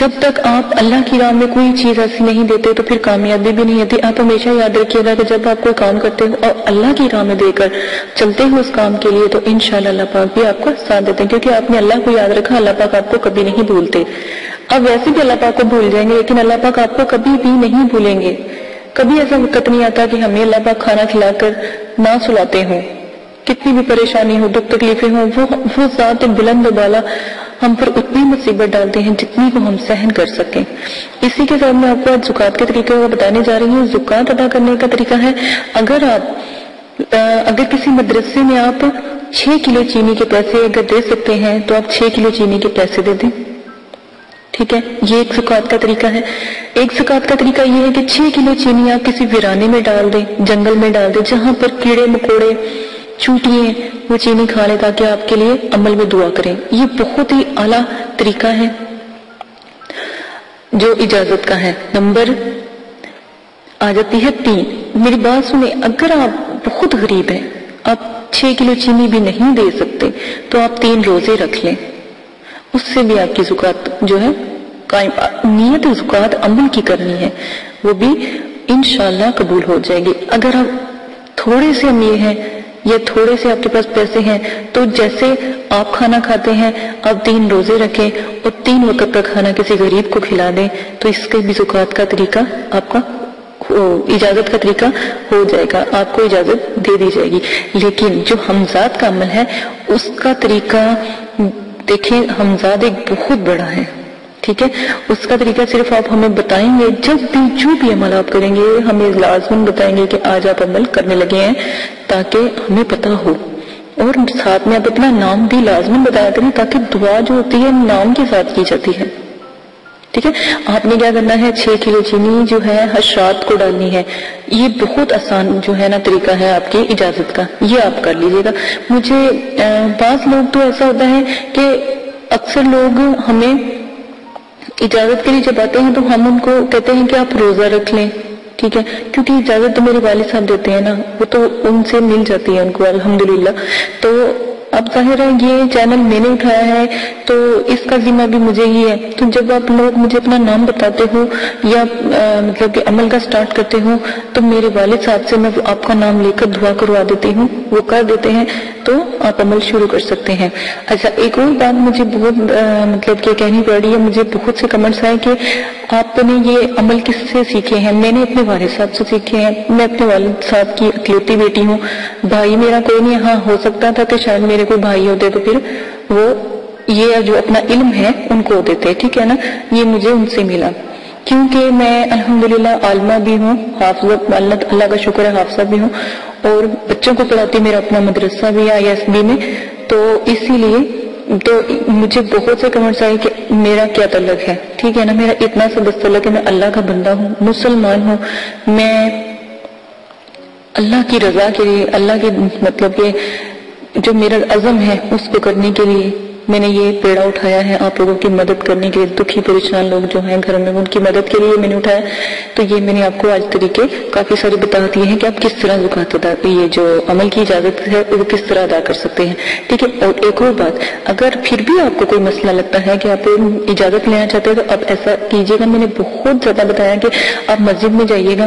جب تک آپ اللہ کی راہ میں کوئی چیز ایسی نہیں دیتے تو پھر کامیابی بھی نہیں ہوتی. آپ ہمیشہ یاد رکھیے گا کہ جب آپ کوئی کام کرتے ہو اور اللہ کی راہ میں دے کر چلتے ہو اس کام کے لیے تو انشاءاللہ اللہ پاک بھی آپ کو ساتھ دیتے ہیں, کیونکہ آپ نے اللہ کو یاد رکھا, اللہ پاک آپ کو کبھی نہیں بھولتے. آپ ویسے بھی اللہ پاک کو بھول جائیں گے لیکن اللہ پاک آپ کو کبھی بھی نہیں بھولیں گے. کبھی ایسا وقت نہیں آتا کہ ہمیں اللہ پاک کھانا کھلا کر نہ سلاتے ہوں, کتنی بھی پریشانی ہو, دکھ تکلیفیں ہوں, وہ ذات بلند و بالا ہم پر اتنی مصیبت ڈالتے ہیں جتنی کو ہم سہن کر سکیں. اسی کے ساتھ میں آپ کو آج زکوٰۃ کے طریقے کو بتانے جا رہی ہوں. زکوٰۃ ادا کرنے کا طریقہ ہے, اگر کسی مدرسے میں آپ 6 کلو چینی کے پیسے اگر دے سکتے ہیں تو آپ 6 کلو چینی کے پیسے دے دیں. ٹھیک ہے, یہ ایک زکوٰۃ کا طریقہ ہے. ایک زکوٰۃ کا طریقہ یہ ہے کہ 6 کلو چینی آپ کسی ویرانے میں ڈال دیں, جنگل میں ڈال دیں, جہاں پر کیڑے مکوڑے چونٹیاں وہ چینی کھا لیں تاکہ آپ کے لیے عمل میں دعا کریں. یہ بہت ہی اعلیٰ طریقہ ہے جو اجازت کا ہے. نمبر آ جاتی ہے 3. میری بات سنیں, اگر آپ بہت غریب ہیں, آپ 6 کلو چینی بھی نہیں دے سکتے تو آپ 3 روزے رکھ لیں, اس سے بھی آپ کی زکوٰۃ جو ہے قائم. نیت زکوٰۃ عمل کی کرنی ہے, وہ بھی انشاءاللہ قبول ہو جائے گی. اگر آپ تھوڑے سے امیر ہیں یا تھوڑے سے آپ کے پاس پیسے ہیں تو جیسے آپ کھانا کھاتے ہیں آپ 3 روزے رکھیں اور 3 وقت کا کھانا کسی غریب کو کھلا دیں تو اس کے بھی زکوٰۃ کا طریقہ آپ کا اجازت کا طریقہ ہو جائے گا, آپ کو اجازت دے دی جائے گی. لیکن جو حمزات کا عمل ہے اس کا طریقہ دیکھیں, حمزات ایک بہت بڑا ہے. ٹھیک ہے, اس کا طریقہ صرف آپ ہمیں بتائیں گے, جب بھی جو بھی عمل آپ کریں گے ہمیں لازماً بتائیں گے کہ آج آپ عمل کرنے لگے ہیں تاکہ ہمیں پتہ ہو, اور ساتھ میں آپ اپنا نام بھی لازماً بتایا کریں تاکہ دعا جو ہوتی ہے نام کے ساتھ کی جاتی ہے. ٹھیک ہے, آپ نے کیا کرنا ہے, 6 کلو چینی جو ہے حشرات کو ڈالنی ہے. یہ بہت آسان جو ہے نا طریقہ ہے آپ کی اجازت کا, یہ آپ کر لیجیے گا. مجھے بعض لوگ تو ایسا ہوتا ہے کہ اکثر لوگ ہمیں اجازت کے لیے جب آتے ہیں تو ہم ان کو کہتے ہیں کہ آپ روزہ رکھ لیں. ٹھیک ہے, کیونکہ اجازت تو میرے والد صاحب دیتے ہیں نا, وہ تو ان سے مل جاتی ہے ان کو الحمدللہ. تو اب ظاہر ہے یہ چینل میں نے اٹھایا ہے تو اس کا ذمہ بھی مجھے ہی ہے. تو جب آپ لوگ مجھے اپنا نام بتاتے ہو یا مطلب کہ عمل کا سٹارٹ کرتے ہو تو میرے والد صاحب سے میں آپ کا نام لے کر دعا کروا دیتی ہوں, وہ کر دیتے ہیں تو آپ عمل شروع کر سکتے ہیں. اچھا, ایک اور بات مجھے بہت مطلب کہ کہنی پڑ رہی ہے, مجھے بہت سے کمنٹس آئے کہ آپ نے یہ عمل کس سے سیکھے ہیں. میں نے اپنے والد صاحب سے سیکھے ہیں. میں اپنے والد صاحب کی اکلوتی بیٹی ہوں, بھائی میرا کوئی نہیں. ہاں ہو سکتا تھا کہ شاید میرے کوئی بھائی ہوتے تو پھر وہ یہ جو اپنا علم ہے ان کو دیتے. ٹھیک ہے نا, یہ مجھے ان سے ملا کیونکہ میں الحمدللہ عالمہ بھی ہوں, حافظہ اللہ کا شکر ہے حافظہ بھی ہوں, اور بچوں کو پڑھاتی, میرا اپنا مدرسہ بھی ہے ISB میں. تو اسی لیے تو مجھے بہت سے کمنٹس آئے کہ میرا کیا تعلق ہے. ٹھیک ہے نا, میرا اتنا سا بس تعلق ہے, میں اللہ کا بندہ ہوں, مسلمان ہوں. میں اللہ کی رضا کے لیے, اللہ کے مطلب کہ جو میرا عزم ہے اس کو کرنے کے لیے میں نے یہ پیڑا اٹھایا ہے, آپ لوگوں کی مدد کرنے کے لیے. دکھی پریشان لوگ جو ہیں گھر میں ان کی مدد کے لیے میں نے اٹھایا. تو یہ میں نے آپ کو آج طریقے کافی سارے بتا دیے ہیں کہ آپ کس طرح زکوٰۃ ادا, یہ جو عمل کی اجازت ہے وہ کس طرح ادا کر سکتے ہیں. ٹھیک ہے, اور ایک اور بات, اگر پھر بھی آپ کو کوئی مسئلہ لگتا ہے کہ آپ اجازت لینا چاہتے ہیں تو آپ ایسا کیجیے گا, میں نے بہت زیادہ بتایا کہ آپ مسجد میں جائیے گا.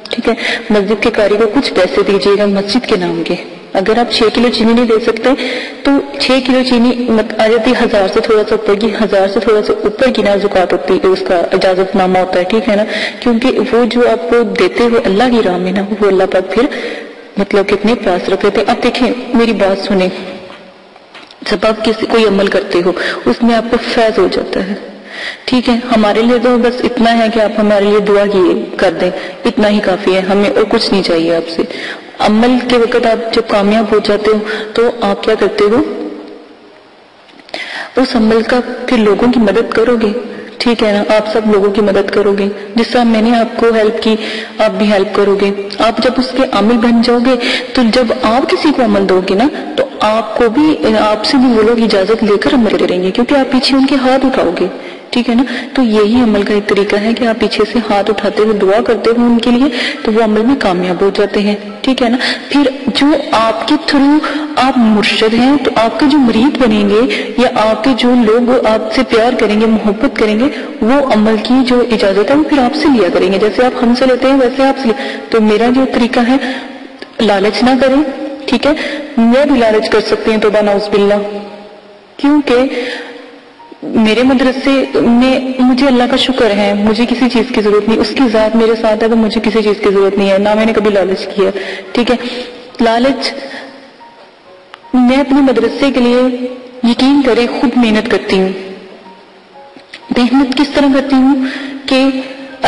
ٹھیک ہے, مسجد کے قاری کو کچھ پیسے دیجیے گا مسجد کے نام کے. اگر آپ 6 کلو چینی نہیں دے سکتے تو 6 کلو چینی آ جاتی 1000 سے تھوڑا سا اوپر کی, 1000 سے تھوڑا سا اوپر کی نا زکوٰۃ ہوتی ہے, اس کا اجازت نامہ ہوتا ہے. ٹھیک ہے نا, کیونکہ وہ جو آپ کو دیتے ہوئے اللہ کی راہ میں نا, وہ اللہ پاک پھر مطلب کتنے پاس رکھ لیتے. اب دیکھیں میری بات سنیں, جب آپ کوئی عمل کرتے ہو اس میں آپ کو فیض ہو جاتا ہے. ٹھیک ہے, ہمارے لیے تو بس اتنا ہے کہ آپ ہمارے لیے دعا کر دیں, اتنا ہی کافی ہے, ہمیں اور کچھ نہیں چاہیے آپ سے. عمل کے وقت آپ جب کامیاب ہو جاتے ہو تو آپ کیا کرتے ہو, اس عمل کا پھر لوگوں کی مدد کرو گے. ٹھیک ہے نا, آپ سب لوگوں کی مدد کرو گے. جس طرح میں نے آپ کو ہیلپ کی آپ بھی ہیلپ کرو گے. آپ جب اس کے عامل بن جاؤ گے تو جب آپ کسی کو عمل دو گے نا تو آپ کو بھی, آپ سے بھی وہ لوگ اجازت لے کر عمل کریں گے, کیونکہ آپ پیچھے ان کے ہاتھ اٹھاؤ گے. ٹھیک ہے نا, تو یہی عمل کا ایک طریقہ ہے کہ آپ پیچھے سے ہاتھ اٹھاتے ہوئے دعا کرتے ہوئے ان کے لیے, تو وہ عمل میں کامیاب ہو جاتے ہیں. ٹھیک ہے نا, پھر جو آپ کے تھرو آپ مرشد ہیں تو آپ کے جو مرید بنیں گے یا آپ کے جو لوگ آپ سے پیار کریں گے، محبت کریں گے، وہ عمل کی جو اجازت ہے وہ پھر آپ سے لیا کریں گے، جیسے آپ ہم سے لیتے ہیں ویسے آپ سے تو میرا جو طریقہ ہے لالچ نہ کریں، ٹھیک ہے؟ میں بھی لالچ کر سکتی ہیں، توبہ نعوذ باللہ، کیونکہ میرے مدرسے میں مجھے اللہ کا شکر ہے، مجھے کسی چیز کی ضرورت نہیں، اس کی ذات میرے ساتھ ہے تو مجھے کسی چیز کی ضرورت نہیں ہے، نہ میں نے کبھی لالچ کیا، ٹھیک ہے؟ لالچ، میں اپنے مدرسے کے لیے یقین کریں خود محنت کرتی ہوں۔ محنت کس طرح کرتی ہوں کہ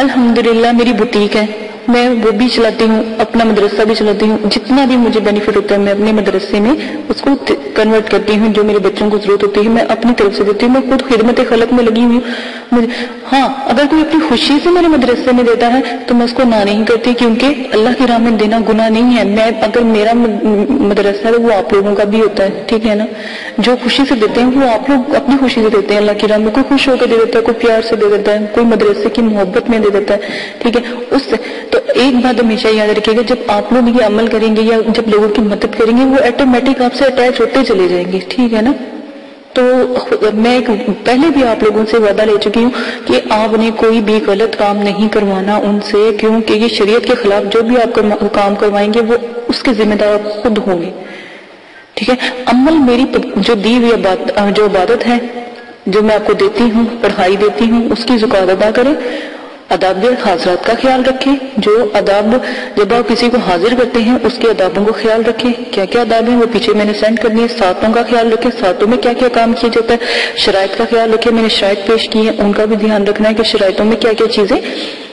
الحمدللہ میری بوتیک ہے، میں وہ بھی چلاتی ہوں، اپنا مدرسہ بھی چلاتی ہوں، جتنا بھی مجھے بینیفٹ ہوتا ہے میں اپنے مدرسے میں اس کو کنورٹ کرتی ہوں، جو میرے بچوں کو ضرورت ہوتی ہے میں اپنی طرف سے دیتی ہوں، میں خود خدمت خلق میں لگی ہوئی ہوں۔ ہاں، اگر کوئی اپنی خوشی سے میرے مدرسے میں دیتا ہے تو میں اس کو نہ نہیں کرتی، کیونکہ اللہ کی راہ میں دینا گناہ نہیں ہے۔ میں اگر میرا مدرسہ ہے وہ آپ لوگوں کا بھی ہوتا ہے، ٹھیک ہے نا؟ جو خوشی سے دیتے ہیں وہ آپ لوگ اپنی خوشی سے دیتے ہیں اللہ کی راہ میں، کوئی خوش ہو کے دے دیتا ہے، کوئی پیار سے دے دیتا ہے، کوئی مدرسے کی محبت میں دے دیتا ہے، ٹھیک ہے؟ اس سے تو ایک بات ہمیشہ یاد رکھیے گا، جب آپ لوگ یہ عمل کریں گے یا جب لوگوں کی مدد کریں گے وہ آٹومیٹک آپ سے اٹیچ ہوتے چلے جائیں گے، ٹھیک ہے نا؟ تو میں پہلے بھی آپ لوگوں سے وعدہ لے چکی ہوں کہ آپ نے کوئی بھی غلط کام نہیں کروانا ان سے، کیونکہ یہ شریعت کے خلاف جو بھی آپ کام کروائیں گے وہ اس کے ذمہ دار خود ہوں گے، ٹھیک ہے؟ عمل میری جو دی ہوئی جو عبادت ہے، جو میں آپ کو دیتی ہوں، پڑھائی دیتی ہوں، اس کی زکات ادا کریں، آداب حاضرات کا خیال رکھیں، جو آداب جب آپ کسی کو حاضر کرتے ہیں اس کے آدابوں کو خیال رکھیں، کیا کیا آداب ہیں وہ پیچھے میں نے سینڈ کر دیے، ساتوں کا خیال رکھیں، ساتوں میں کیا کیا کام کیا جاتا ہے، شرائط کا خیال رکھیں، میں نے شرائط پیش کی ہیں ان کا بھی دھیان رکھنا ہے کہ شرائطوں میں کیا کیا چیزیں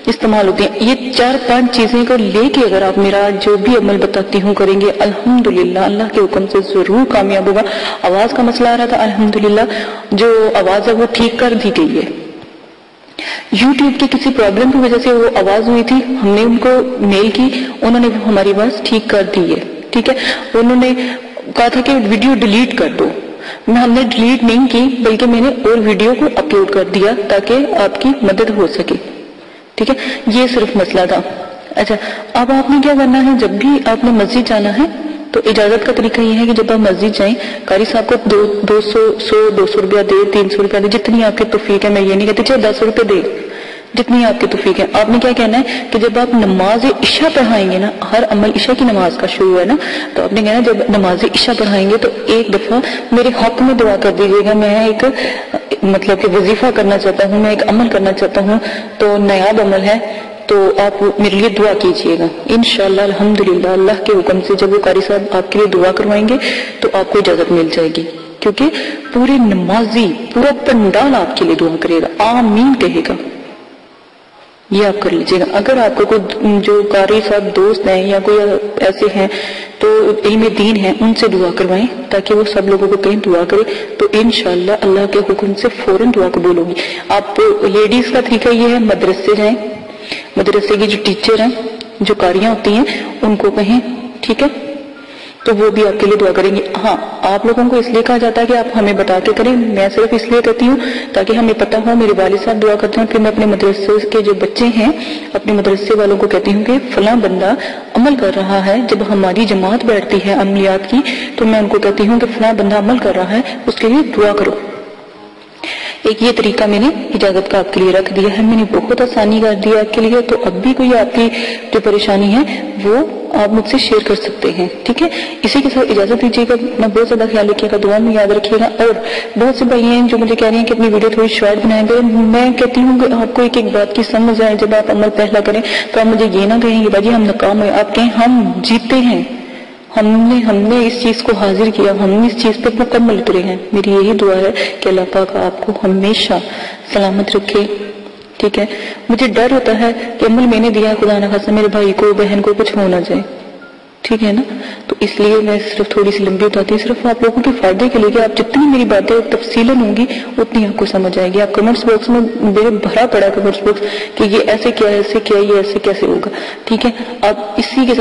استعمال ہوتی ہیں۔ یہ 4-5 چیزیں کو لے کے اگر آپ میرا جو بھی عمل بتاتی ہوں کریں گے، الحمدللہ اللہ کے حکم سے ضرور کامیاب ہوگا۔ آواز کا مسئلہ آ رہا تھا، الحمدللہ جو آواز ہے وہ ٹھیک کر دی گئی ہے۔ یوٹیوب کی کسی پرابلم کی وجہ سے وہ آواز ہوئی تھی، ہم نے ان کو میل کی، انہوں نے ہماری آواز ٹھیک کر دی ہے، ٹھیک ہے؟ انہوں نے کہا تھا کہ ویڈیو ڈیلیٹ کر دو، ہم نے ڈیلیٹ نہیں کی بلکہ میں نے اور ویڈیو کو اپلوڈ کر دیا تاکہ آپ کی مدد ہو سکے، ٹھیک ہے؟ یہ صرف مسئلہ تھا۔ اچھا، اب آپ نے کیا کرنا ہے، جب بھی آپ نے مسجد جانا ہے تو اجازت کا طریقہ یہ ہے کہ جب آپ مسجد جائیں، قاری صاحب کو 200 روپیہ دے، 300 روپیہ دے، جتنی آپ کی توفیق ہے، میں یہ نہیں کہتی چاہے 10 روپے دے، جتنی آپ کی توفیق ہے۔ آپ نے کیا کہنا ہے کہ جب آپ نماز عشاء پڑھائیں گے نا، ہر عمل عشاء کی نماز کا شروع ہے نا، تو آپ نے کہنا جب نماز عشاء پڑھائیں گے تو ایک دفعہ میرے حق میں دعا کر دیجیے گا، میں ایک مطلب کہ وظیفہ کرنا چاہتا ہوں، میں ایک عمل کرنا چاہتا ہوں، تو نایاب عمل ہے، تو آپ میرے لیے دعا کیجئے گا انشاءاللہ۔ الحمدللہ اللہ کے حکم سے جب وہ قاری صاحب آپ کے لیے دعا کروائیں گے تو آپ کو اجازت مل جائے گی، کیونکہ پورے نمازی پورا پنڈال آپ کے لیے دعا کرے گا، آمین کہے گا۔ یہ آپ کر لیجئے گا۔ اگر آپ کو کوئی جو قاری صاحب دوست ہیں یا کوئی ایسے ہیں تو علم دین ہیں، ان سے دعا کروائیں تاکہ وہ سب لوگوں کو کہیں دعا کرے، تو انشاءاللہ اللہ کے حکم سے فوراً دعا قبول ہوگی۔ آپ لیڈیز کا طریقہ یہ ہے، مدرسے جائیں، مدرسے کی جو ٹیچر ہیں، جو قاریاں ہوتی ہیں، ان کو کہیں، ٹھیک ہے؟ تو وہ بھی آپ کے لیے دعا کریں گے۔ ہاں، آپ لوگوں کو اس لیے کہا جاتا ہے کہ آپ ہمیں بتا کے کریں، میں صرف اس لیے کہتی ہوں تاکہ ہمیں پتہ ہو، میرے والد صاحب دعا کرتے ہیں، پھر میں اپنے مدرسے کے جو بچے ہیں، اپنے مدرسے والوں کو کہتی ہوں کہ فلاں بندہ عمل کر رہا ہے، جب ہماری جماعت بیٹھتی ہے عملیات کی تو میں ان کو کہتی ہوں کہ فلاں بندہ عمل کر رہا ہے، اس کے لیے دعا کرو۔ ایک یہ طریقہ میں نے اجازت کا آپ کے لیے رکھ دیا ہے، میں نے بہت آسانی کر دی آپ کے لیے، تو اب بھی کوئی آپ کی جو پریشانی ہے وہ آپ مجھ سے شیئر کر سکتے ہیں، ٹھیک ہے؟ اسی کے ساتھ اجازت دیجیے گا، اپنا بہت زیادہ خیال رکھیے گا، دعا میں یاد رکھیے گا۔ اور بہت سے بھائی ہیں جو مجھے کہہ رہے ہیں کہ اپنی ویڈیو تھوڑی شارٹ بنائیں گے، میں کہتی ہوں کہ آپ کو ایک ایک بات کی سمجھ آئے، جب آپ عمل پہلا کریں تو آپ مجھے یہ نہ کہیں کہ باجی ہم ناکام ہوئے، آپ کہیں ہم جیتے ہیں، ہم نے اس چیز کو حاضر کیا، ہم نے اس چیز پر مکمل اترے ہیں۔ میری یہی دعا ہے کہ اللہ پاک آپ کو ہمیشہ سلامت رکھے، ٹھیک ہے؟ مجھے ڈر ہوتا ہے کہ عمل میں نے دیا خدا نہ خاصہ میرے بھائی کو بہن کو کچھ ہو نہ جائے، ٹھیک ہے نا؟ تو اس لیے میں صرف تھوڑی سی لمبی بتاتی ہوں، صرف آپ لوگوں کے فائدے کے لیے کہ آپ جتنی میری باتیں تفصیلاً ہوں گی اتنی آپ کو سمجھ آئے گی۔ آپ کمنٹس باکس میں میرے بھرا پڑا کمنٹس باکس کہ یہ ایسے کیا، ایسے کیا، یہ ایسے کیسے ہوگا، ٹھیک ہے؟ آپ اسی کے